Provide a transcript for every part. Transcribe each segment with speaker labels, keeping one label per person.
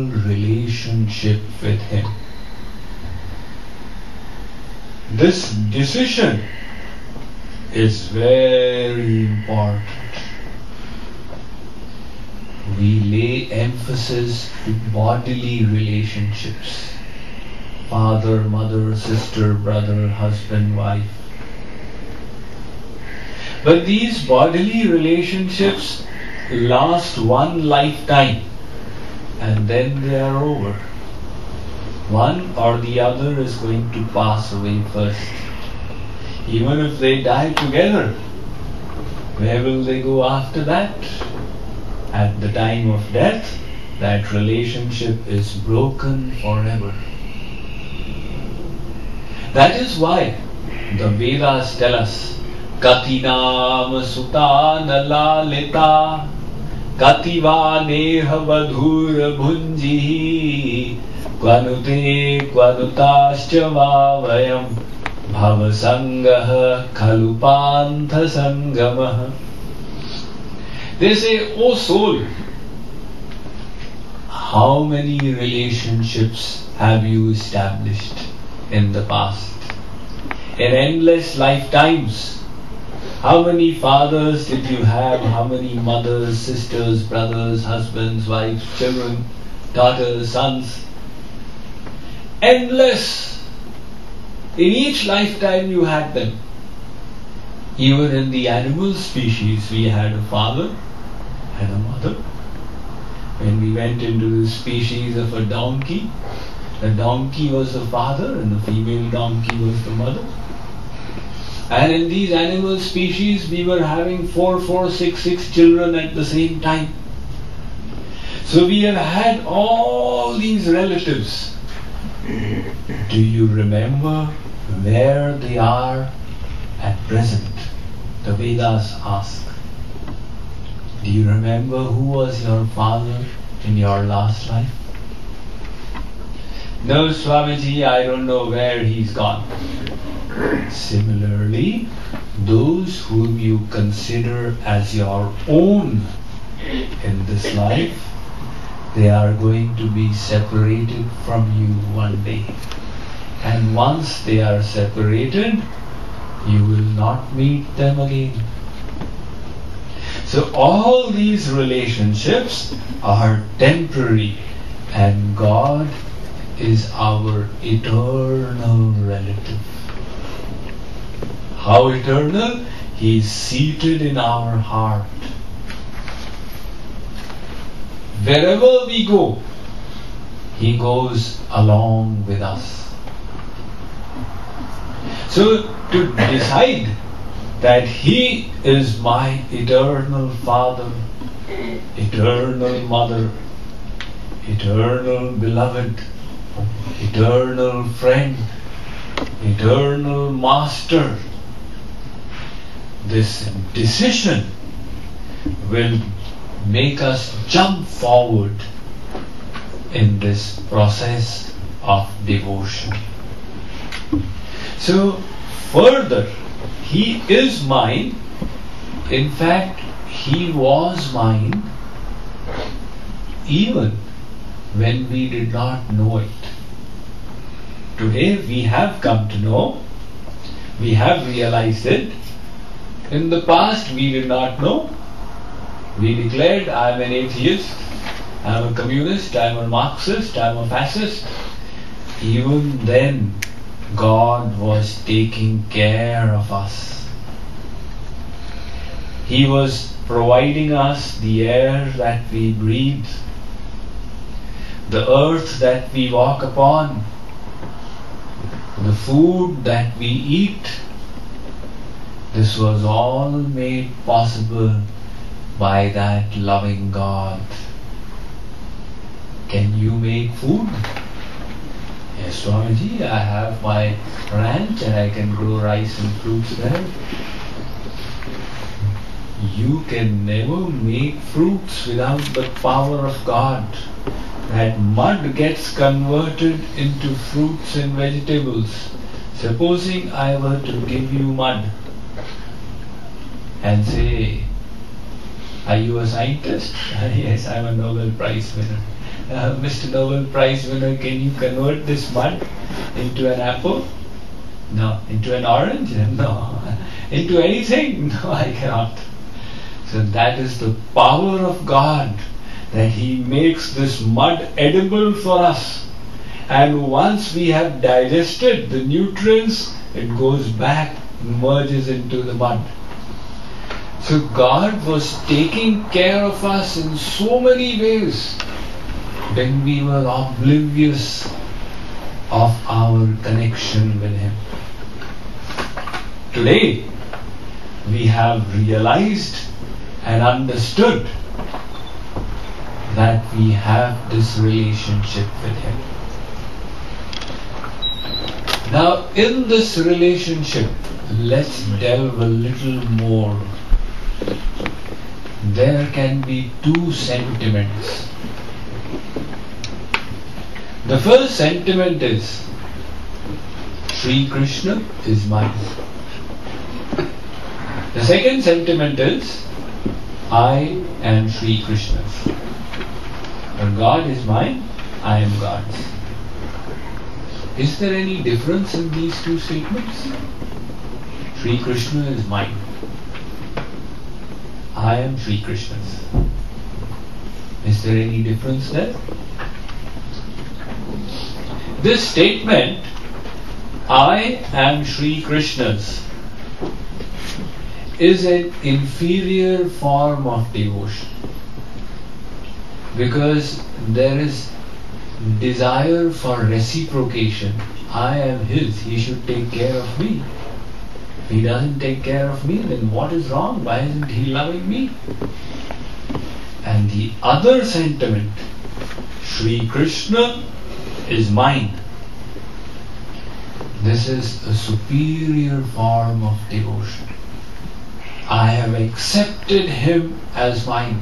Speaker 1: relationship with Him. This decision is very important. We lay emphasis to bodily relationships. Father, mother, sister, brother, husband, wife. But these bodily relationships last one lifetime and then they are over. One or the other is going to pass away first. Even if they die together, where will they go after that? At the time of death, that relationship is broken forever. That is why the Vedas tell us, Katinam Suta Nalalita Kativa Neha Vadhur Bhunjihi Kvanute Kvanutascha Vavayam Bhavasangah Khalupantha Sangamah. They say, O soul, how many relationships have you established in the past? In endless lifetimes. How many fathers did you have? How many mothers, sisters, brothers, husbands, wives, children, daughters, sons? Endless. In each lifetime you had them. Even in the animal species we had a father and a mother. When we went into the species of a donkey, the donkey was the father and the female donkey was the mother. And in these animal species we were having 4, 6 children at the same time. So we have had all these relatives. Do you remember where they are at present? The Vedas ask. Do you remember who was your father in your last life? No, Swamiji, I don't know where he's gone. Similarly, those whom you consider as your own in this life, they are going to be separated from you one day. And once they are separated, you will not meet them again. So all these relationships are temporary, and God is our eternal relative. How eternal? He is seated in our heart. Wherever we go, He goes along with us. So to decide that He is my eternal Father, eternal Mother, eternal Beloved, eternal Friend, eternal Master, this decision will make us jump forward in this process of devotion. So further, He is mine. In fact, He was mine even when we did not know it. Today we have come to know, we have realized it. In the past we did not know. We declared, I am an atheist, I am a communist, I am a Marxist, I am a fascist. Even then, God was taking care of us. He was providing us the air that we breathe, the earth that we walk upon, the food that we eat. This was all made possible by that loving God. Can you make food? Yes, Swamiji, I have my ranch and I can grow rice and fruits there. You can never make fruits without the power of God. That mud gets converted into fruits and vegetables. Supposing I were to give you mud and say, are you a scientist? Yes, I'm a Nobel Prize winner. Mr. Nobel Prize winner, can you convert this mud into an apple? No. Into an orange? No. Into anything? No, I cannot. So that is the power of God, that He makes this mud edible for us. And once we have digested the nutrients, it goes back, merges into the mud. So God was taking care of us in so many ways when we were oblivious of our connection with Him. Today, we have realized and understood that we have this relationship with Him. Now, in this relationship, let's delve a little more. There can be two sentiments. The first sentiment is, Sri Krishna is mine. The second sentiment is, I am Sri Krishna's. But God is mine, I am God's. Is there any difference in these two statements? Sri Krishna is mine. I am Sri Krishna's. Is there any difference there? This statement, I am Sri Krishna's, is an inferior form of devotion, because there is desire for reciprocation. I am His, He should take care of me. If He doesn't take care of me, then what is wrong? Why isn't He loving me? And the other sentiment, Sri Krishna is mine. This is a superior form of devotion. I have accepted Him as mine.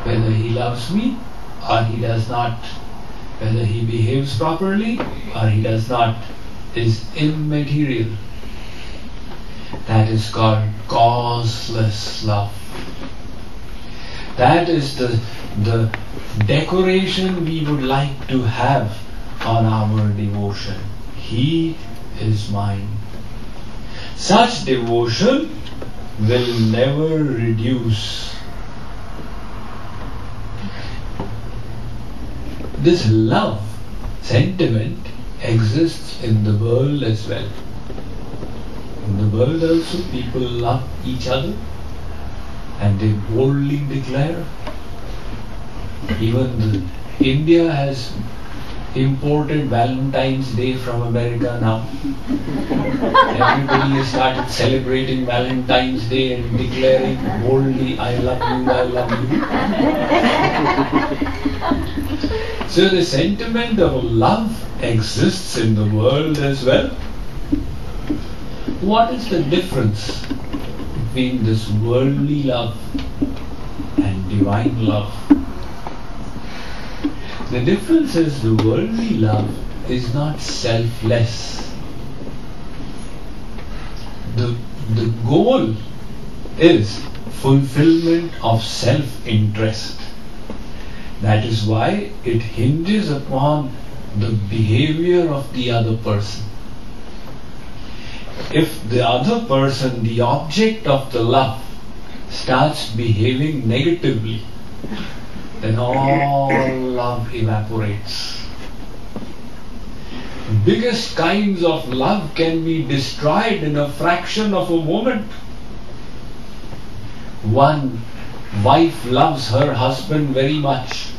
Speaker 1: Whether He loves me or He does not, whether He behaves properly or He does not, is immaterial. That is called causeless love. That is the decoration we would like to have on our devotion. He is mine. Such devotion will never reduce. This love sentiment exists in the world as well. In the world also, people love each other and they boldly declare. Even India has imported Valentine's Day from America now. Everybody has started celebrating Valentine's Day and declaring boldly, I love you, I love you. So the sentiment of love exists in the world as well. What is the difference between this worldly love and divine love? The difference is the worldly love is not selfless. The goal is fulfillment of self-interest. That is why it hinges upon the behavior of the other person. If the other person, the object of the love, starts behaving negatively, then all love evaporates. Biggest kinds of love can be destroyed in a fraction of a moment. One wife loves her husband very much.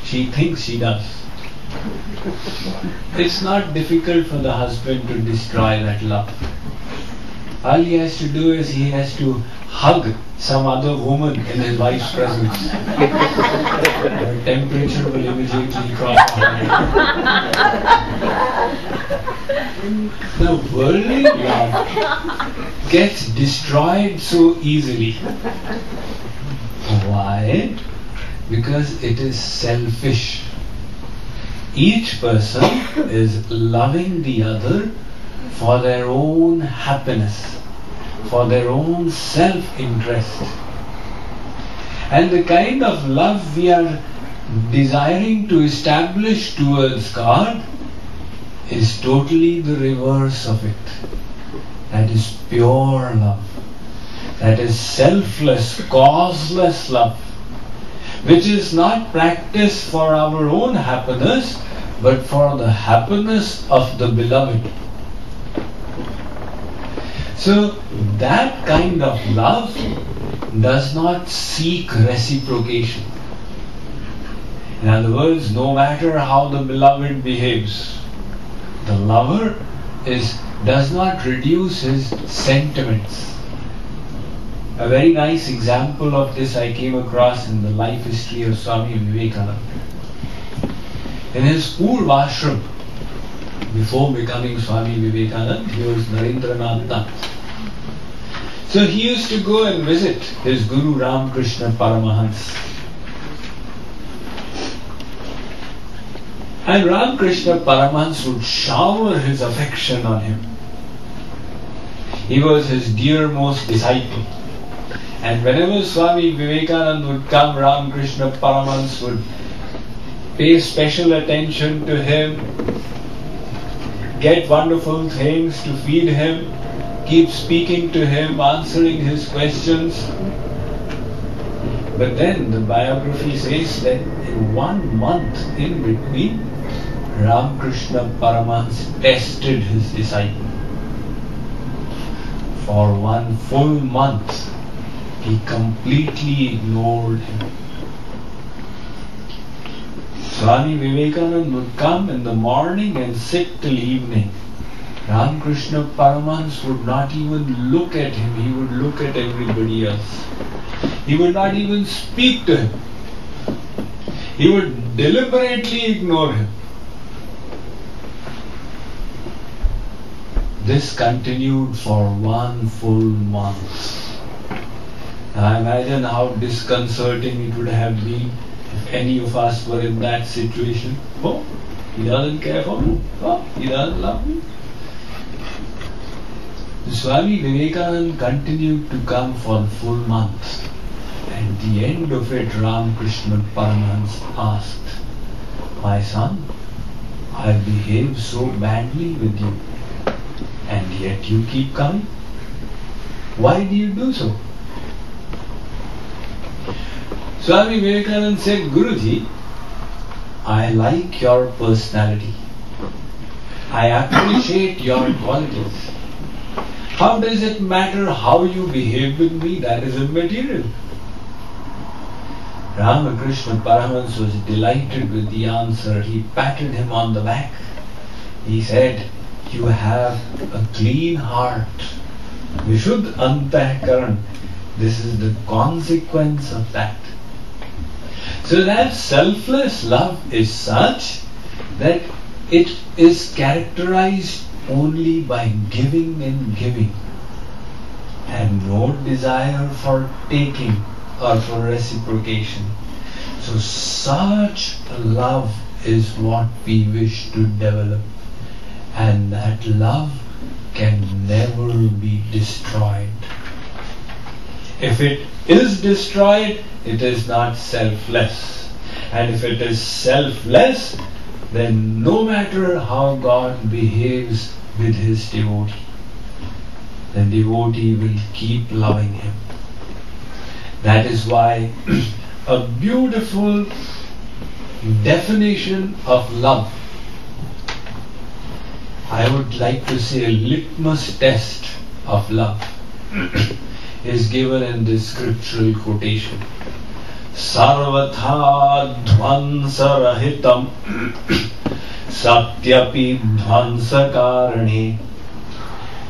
Speaker 1: She thinks she does. It's not difficult for the husband to destroy that love. All he has to do is he has to hug some other woman in his wife's presence. The temperature will immediately drop. The worldly love gets destroyed so easily. Why? Because it is selfish. Each person is loving the other for their own happiness, for their own self-interest. And the kind of love we are Desiring to establish towards God is totally the reverse of it. That is pure love. That is selfless, causeless love, which is not practiced for our own happiness, but for the happiness of the beloved. So that kind of love does not seek reciprocation. In other words, no matter how the beloved behaves, the lover does not reduce his sentiments. A very nice example of this I came across in the life history of Swami Vivekananda. In his Purva ashram, before becoming Swami Vivekananda, he was Narendranath Nath. So he used to go and visit his Guru Ramakrishna Paramahans. And Ramakrishna Paramahans would shower his affection on him. He was his dearmost disciple. And whenever Swami Vivekananda would come, Ramakrishna Paramahans would pay special attention to him, get wonderful things to feed him, keep speaking to him, answering his questions. But then the biography says that in 1 month in between, Ramakrishna Paramahans tested his disciple. For 1 full month, he completely ignored him. Swami Vivekananda would come in the morning and sit till evening. Ramakrishna Paramahans would not even look at him, he would look at everybody else. He would not even speak to him. He would deliberately ignore him. This continued for 1 full month. Now imagine how disconcerting it would have been if any of us were in that situation. Oh, he doesn't care for me. Oh, he doesn't love me. Swami Vivekananda continued to come for a full month. At the end of it, Ramakrishna Paramahans asked, "My son, I behaved so badly with you, and yet you keep coming. Why do you do so?" Swami Vivekananda said, "Guruji, I like your personality. I appreciate your qualities. How does it matter how you behave with me? That is immaterial." Ramakrishna Paramahans was delighted with the answer. He patted him on the back. He said, "You have a clean heart. Vishuddha Antahkaran. This is the consequence of that." So that selfless love is such that it is characterized only by giving and giving, and no desire for taking or for reciprocation. So such love is what we wish to develop, and that love can never be destroyed. If it is destroyed, it is not selfless. And if it is selfless, then no matter how God behaves with his devotee, the devotee will keep loving him. That is why a beautiful definition of love, I would like to say a litmus test of love, is given in this scriptural quotation. Sarvatha dhvansarahitam satyapi dhvansakarane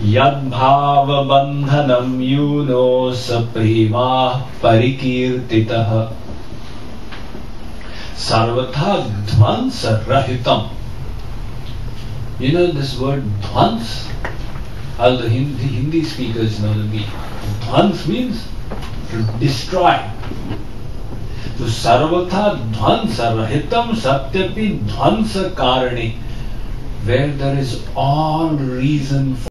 Speaker 1: yadbhava bandhanam yuno saprema parikirtitah. Sarvatha dhvansarahitam. You know this word dhvans? All the Hindi speakers know the meaning. Dhvans means to destroy. So sarvatha dhvansa rahitam satyapi dhvansa karane, where there is all reason for